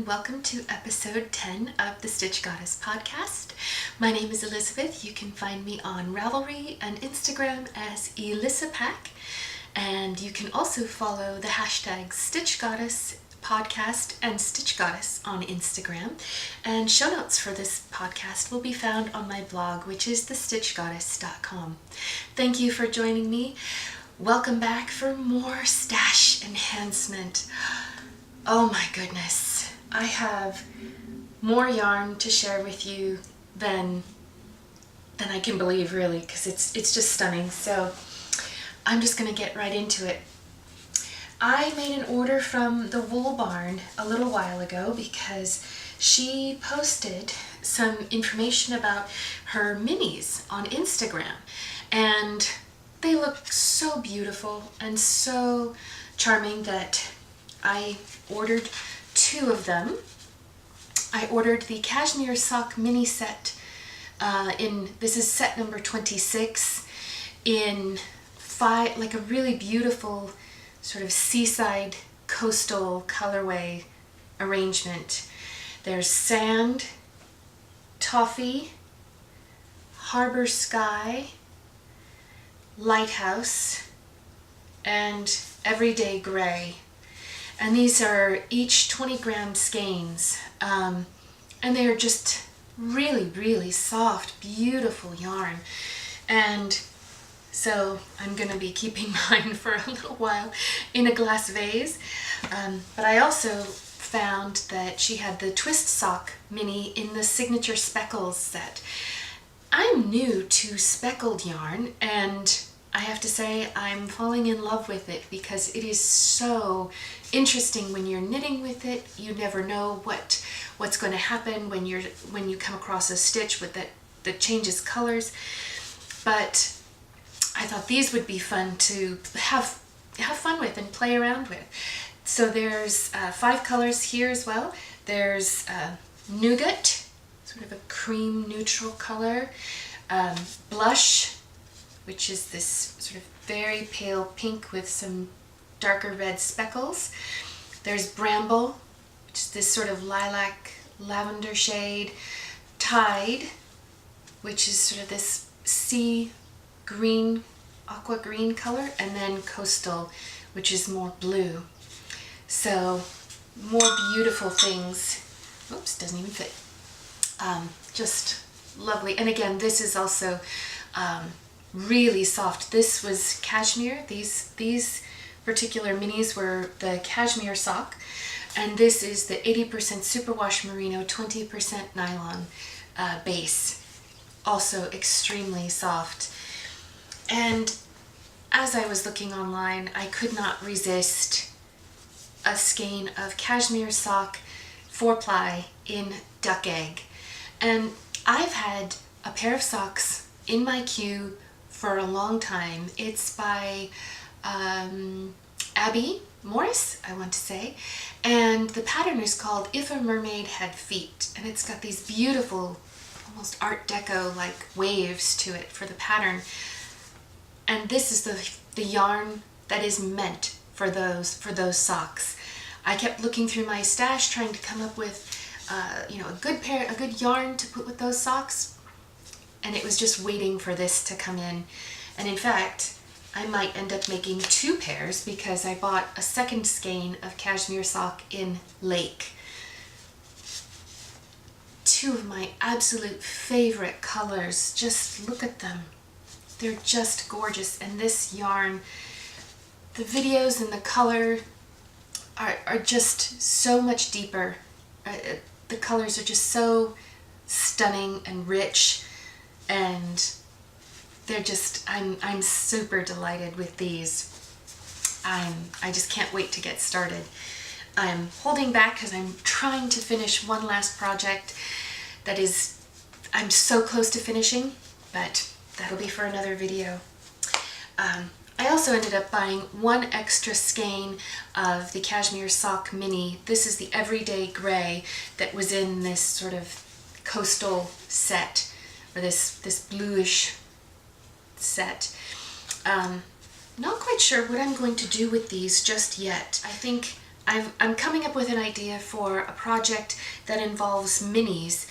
welcome to episode 10 of the Stitch Goddess podcast. My name is Elizabeth. You can find me on Ravelry and Instagram as ElisaPack, and you can also follow the hashtags Stitch Goddess podcast and Stitch Goddess on Instagram. And show notes for this podcast will be found on my blog, which is thestitchgoddess.com. Thank you for joining me. Welcome back for more stash enhancement. Oh my goodness, I have more yarn to share with you than I can believe, really, because it's just stunning. So I'm just going to get right into it. I made an order from the Wool Barn a little while ago because she posted some information about her minis on Instagram, and they look so beautiful and so charming that I ordered two of them. I ordered the Cashmere Sock mini set this is set number 26 in like a really beautiful sort of seaside coastal colorway arrangement. There's sand, toffee, harbor sky, lighthouse, and everyday gray. And these are each 20-gram skeins, and they are just really, really soft, beautiful yarn. And so I'm going to be keeping mine for a little while in a glass vase. But I also found that she had the Twist Sock mini in the Signature Speckles set. I'm new to speckled yarn, and I have to say I'm falling in love with it because it is so interesting when you're knitting with it. You never know what's going to happen when you come across a stitch that changes colors. But I thought these would be fun to have fun with and play around with. So there's 5 colors here as well. There's nougat, sort of a cream neutral color, blush, which is this sort of very pale pink with some darker red speckles. There's bramble, which is this sort of lilac lavender shade. Tide, which is sort of this sea green, aqua green color. And then coastal, which is more blue. So more beautiful things. Oops, doesn't even fit. Just lovely. And again, this is also really soft. This was cashmere. These particular minis were the Cashmere Sock, and this is the 80% superwash merino, 20% nylon base. Also extremely soft. And as I was looking online, I could not resist a skein of Cashmere Sock 4-ply in duck egg. And I've had a pair of socks in my queue for a long time. It's by Abby Morris, I want to say, and the pattern is called If a Mermaid Had Feet, and it's got these beautiful, almost Art Deco like waves to it for the pattern. And this is the yarn that is meant for those socks. I kept looking through my stash trying to come up with a good yarn to put with those socks, and it was just waiting for this to come in. And in fact, I might end up making 2 pairs because I bought a second skein of Cashmere Sock in Lake. 2 of my absolute favorite colors. Just look at them. They're just gorgeous. And this yarn, the videos and the color are just so much deeper. The colors are just so stunning and rich, and they're just, I'm super delighted with these. I just can't wait to get started. I'm holding back because I'm trying to finish one last project I'm so close to finishing, but that'll be for another video. I also ended up buying 1 extra skein of the Cashmere Sock mini. This is the Everyday Gray that was in this sort of coastal set, or this bluish set. Not quite sure what I'm going to do with these just yet. I think I'm coming up with an idea for a project that involves minis,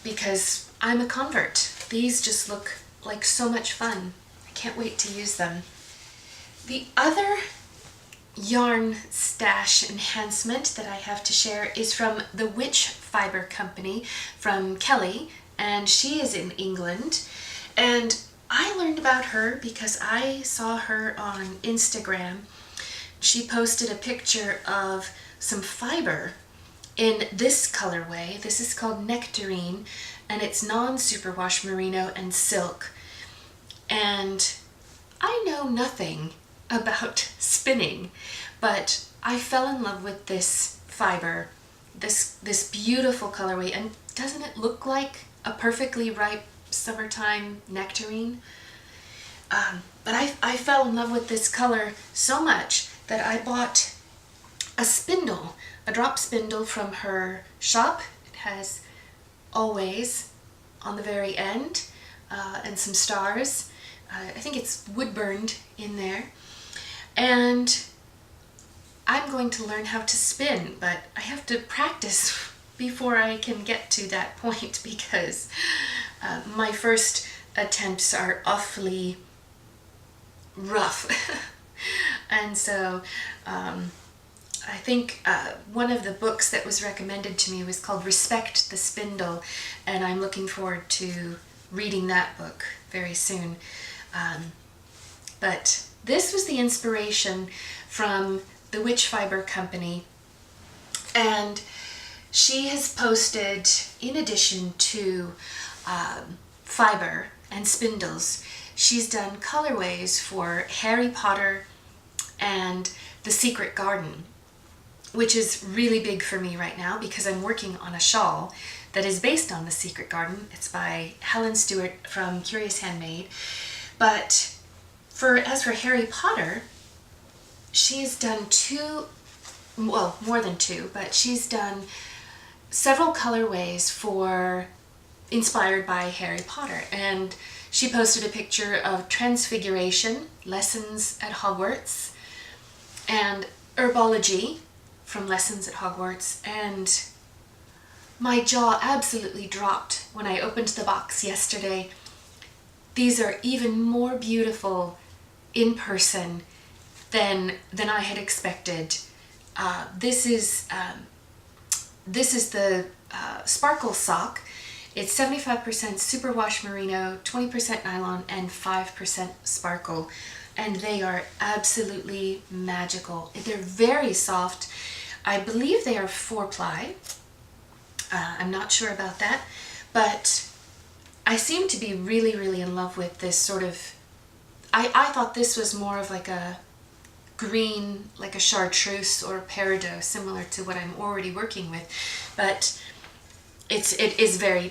because I'm a convert. These just look like so much fun. I can't wait to use them. The other yarn stash enhancement that I have to share is from the Witch Fiber Company from Kelly, and she is in England. And I learned about her because I saw her on Instagram. She posted a picture of some fiber in this colorway. This is called Nectarine, and it's non-superwash merino and silk. And I know nothing about spinning, but I fell in love with this fiber, this beautiful colorway. And doesn't it look like a perfectly ripe summertime nectarine? But I fell in love with this color so much that I bought a spindle, a drop spindle from her shop. It has Always on the very end, and some stars. I think it's wood burned in there. And I'm going to learn how to spin, but I have to practice before I can get to that point, because my first attempts are awfully rough. And so I think one of the books that was recommended to me was called Respect the Spindle, and I'm looking forward to reading that book very soon. But this was the inspiration from the Witch Fiber Company, and she has posted, in addition to fiber and spindles, she's done colorways for Harry Potter and The Secret Garden, which is really big for me right now because I'm working on a shawl that is based on The Secret Garden. It's by Helen Stewart from Curious Handmade. But as for Harry Potter, she's done more than two, but she's done several colorways inspired by Harry Potter. And she posted a picture of Transfiguration, Lessons at Hogwarts, and Herbology from Lessons at Hogwarts. And my jaw absolutely dropped when I opened the box yesterday. These are even more beautiful in person than I had expected. This is the Sparkle Sock. It's 75% superwash merino, 20% nylon, and 5% sparkle. And they are absolutely magical. They're very soft. I believe they are 4-ply. I'm not sure about that, but I seem to be really, really in love with this sort of, I thought this was more of like a green, like a chartreuse or a peridot, similar to what I'm already working with, but it's very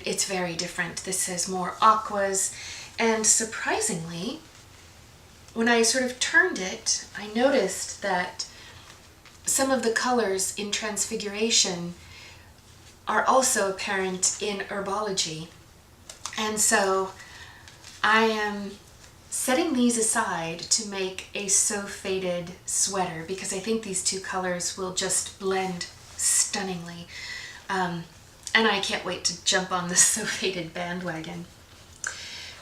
different. This has more aquas, and surprisingly, when I sort of turned it, I noticed that some of the colors in Transfiguration are also apparent in Herbology. And so I am setting these aside to make a So Faded sweater, because I think these two colors will just blend stunningly. And I can't wait to jump on the So Faded bandwagon.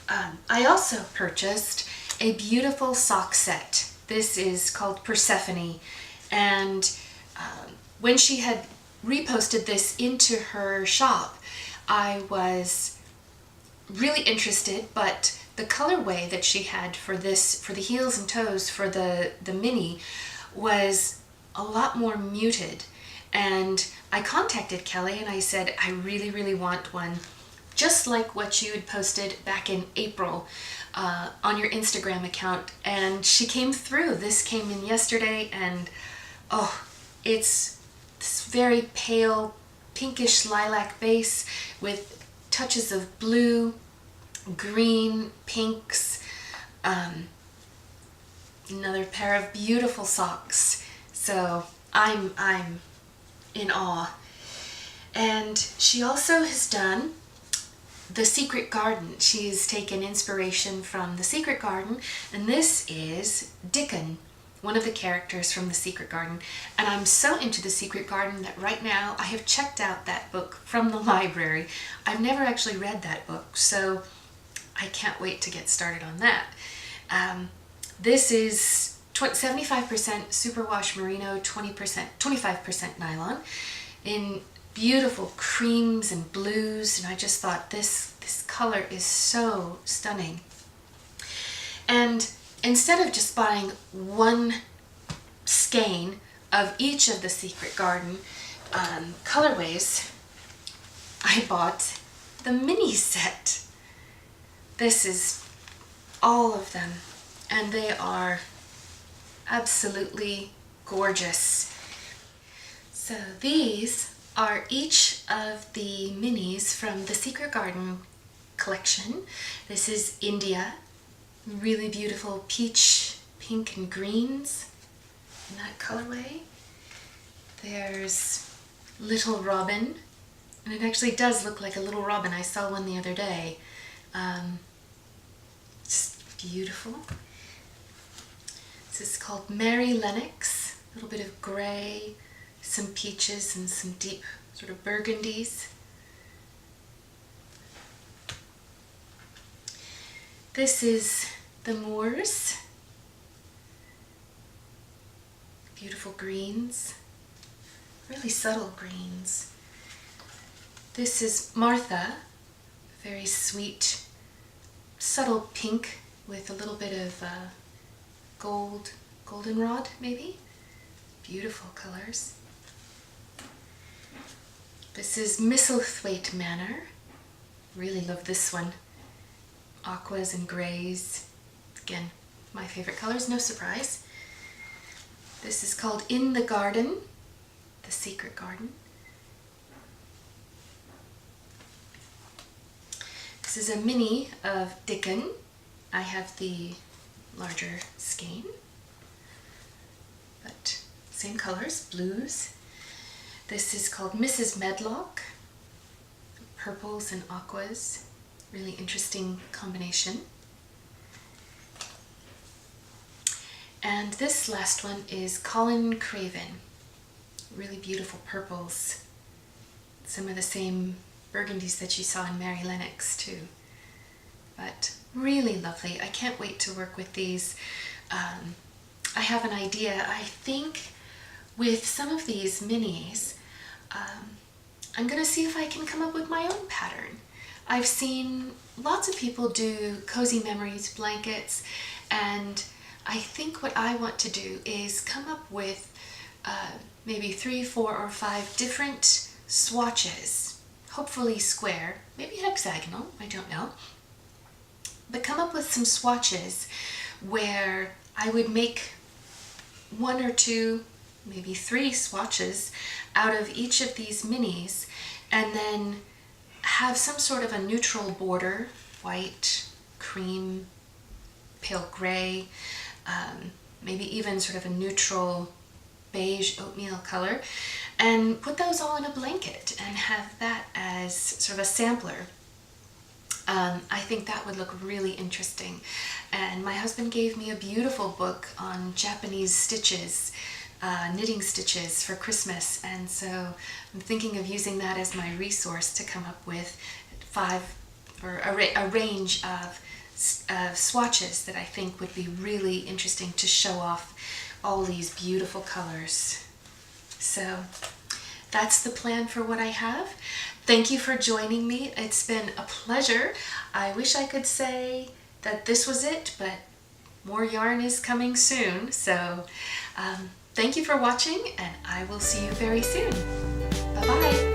I also purchased a beautiful sock set. This is called Persephone, and when she had reposted this into her shop, I was really interested, but the colorway that she had for this, for the heels and toes, for the mini, was a lot more muted. And I contacted Kelly and I said, I really, really want one just like what you had posted back in April on your Instagram account. And she came through. This came in yesterday, and oh, it's this very pale pinkish lilac base with touches of blue, green, pinks, another pair of beautiful socks. So I'm in awe. And she also has done The Secret Garden. She's taken inspiration from The Secret Garden, and this is Dickon, one of the characters from The Secret Garden. And I'm so into The Secret Garden that right now I have checked out that book from the library. I've never actually read that book, so I can't wait to get started on that. This is 75% superwash merino, 25% nylon in beautiful creams and blues, and I just thought this color is so stunning. And instead of just buying one skein of each of the Secret Garden colorways, I bought the mini set. This is all of them, and they are absolutely gorgeous. So these are each of the minis from the Secret Garden collection. This is India, really beautiful peach, pink, and greens in that colorway. There's Little Robin, and it actually does look like a little robin. I saw one the other day. Just beautiful. This is called Mary Lennox, a little bit of gray, some peaches, and some deep sort of burgundies. This is the Moors, beautiful greens, really subtle greens. This is Martha, very sweet, subtle pink with a little bit of goldenrod maybe. Beautiful colors. This is Misselthwaite Manor. Really love this one. Aquas and grays. Again, my favorite colors, no surprise. This is called In the Garden, The Secret Garden. This is a mini of Dickon. I have the larger skein, but same colors, blues. This is called Mrs. Medlock, purples and aquas, really interesting combination. And this last one is Colin Craven, really beautiful purples, some of the same burgundies that you saw in Mary Lennox too, but really lovely. I can't wait to work with these. I have an idea. I think with some of these minis, I'm gonna see if I can come up with my own pattern. I've seen lots of people do Cozy Memories blankets, and I think what I want to do is come up with maybe 3, 4, or 5 different swatches, hopefully square, maybe hexagonal, I don't know, but come up with some swatches where I would make 1 or 2, maybe 3 swatches out of each of these minis, and then have some sort of a neutral border, white, cream, pale gray, maybe even sort of a neutral beige oatmeal color, and put those all in a blanket and have that as sort of a sampler. I think that would look really interesting. And my husband gave me a beautiful book on Japanese stitches, knitting stitches for Christmas, and so I'm thinking of using that as my resource to come up with 5 or a range of swatches that I think would be really interesting to show off all these beautiful colors. So that's the plan for what I have. Thank you for joining me. It's been a pleasure. I wish I could say that this was it, but more yarn is coming soon. So thank you for watching, and I will see you very soon. Bye-bye.